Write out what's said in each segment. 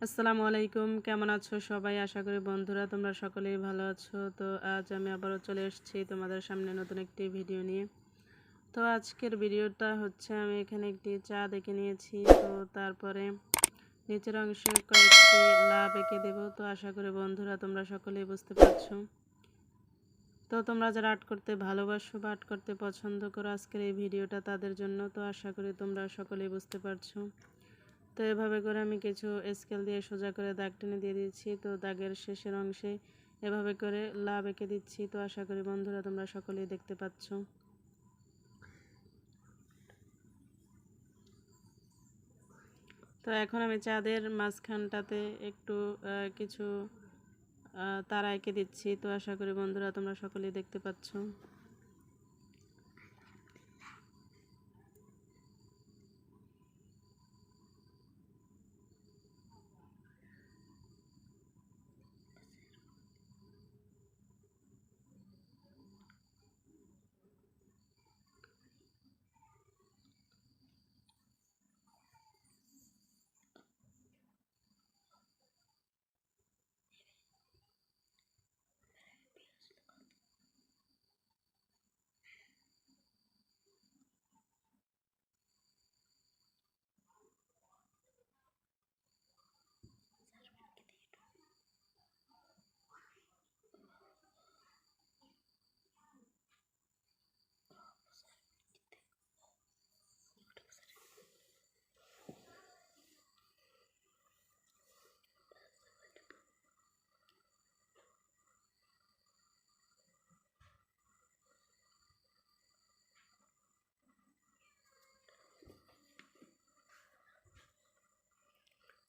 আসসালামু আলাইকুম, কেমন আছো সবাই? আশা করি বন্ধুরা তোমরা সকলেই ভালো আছো। তো আজ আমি আবারও চলে এসেছি তোমাদের সামনে নতুন একটি ভিডিও নিয়ে। তো আজকের ভিডিওটা হচ্ছে আমি এখানে একটি চা দেখে নিয়েছি। তো তারপরে নিচের অংশে কয়েকটি লাভ এঁকে দেবো। তো আশা করি বন্ধুরা তোমরা সকলেই বুঝতে পারছো। তো তোমরা যারা আর্ট করতে ভালোবাসো বা আর্ট করতে পছন্দ করো, আজকের এই ভিডিওটা তাদের জন্য। তো আশা করি তোমরা সকলেই বুঝতে পারছো। তো এভাবে করে আমি কিছু স্কেল দিয়ে সোজা করে দাগ টেনে দিয়ে দিচ্ছি। তো দাগের শেষের অংশে এভাবে করে লাভ এঁকে দিচ্ছি। তো আশা করি বন্ধুরা তোমরা সকলেই দেখতে পাচ্ছ। তো এখন আমি চাঁদের মাঝখানটাতে একটু কিছু তারা এঁকে দিচ্ছি। তো আশা করি বন্ধুরা তোমরা সকলেই দেখতে পাচ্ছ।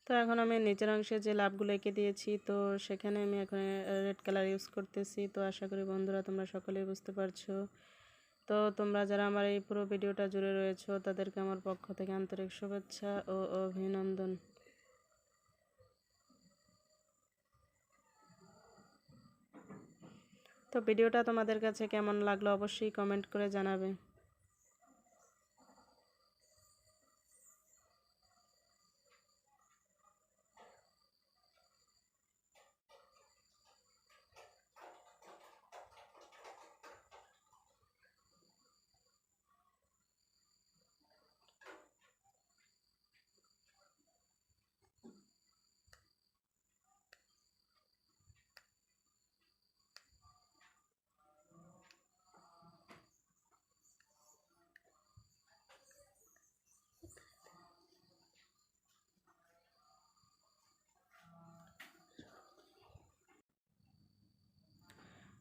তো এখন আমি নিচের অংশে যে লাভগুলো এঁকে দিয়েছি, তো সেখানে আমি এখন রেড কালার ইউজ করতেছি। তো আশা করি বন্ধুরা তোমরা সকলেই বুঝতে পারছো। তো তোমরা যারা আমার এই পুরো ভিডিওটা জুড়ে রয়েছো তাদেরকে আমার পক্ষ থেকে আন্তরিক শুভেচ্ছা ও অভিনন্দন। তো ভিডিওটা তোমাদের কাছে কেমন লাগলো অবশ্যই কমেন্ট করে জানাবে।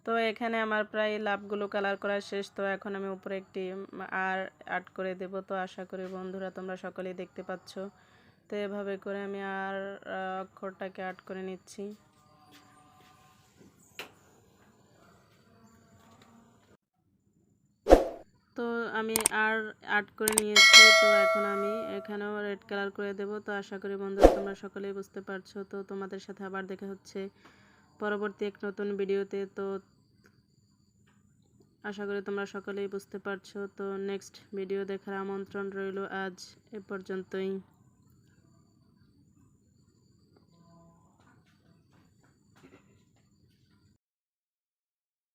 তো এখানে আমার প্রায় লাভগুলো কালার করা শেষ। তো এখন আমি উপরে একটি আর আর্ট করে দেব। তো আশা করি বন্ধুরা তোমরা সকলেই দেখতে পাচ্ছ। তো এভাবে করে আমি আর অক্ষরটাকে আর্ট করে নিচ্ছি। তো আমি আর আর্ট করে নিয়েছি। তো এখন আমি এখানেও রেড কালার করে দেব। তো আশা করি বন্ধুরা তোমরা সকলেই বুঝতে পারছো। তো তোমাদের সাথে আবার দেখা হচ্ছে পরবর্তী এক নতুন ভিডিওতে। তো আশা করি তোমরা সকলেই বুঝতে পারছো। তো নেক্সট ভিডিও দেখার আমন্ত্রণ রইল আজ এ পর্যন্তই।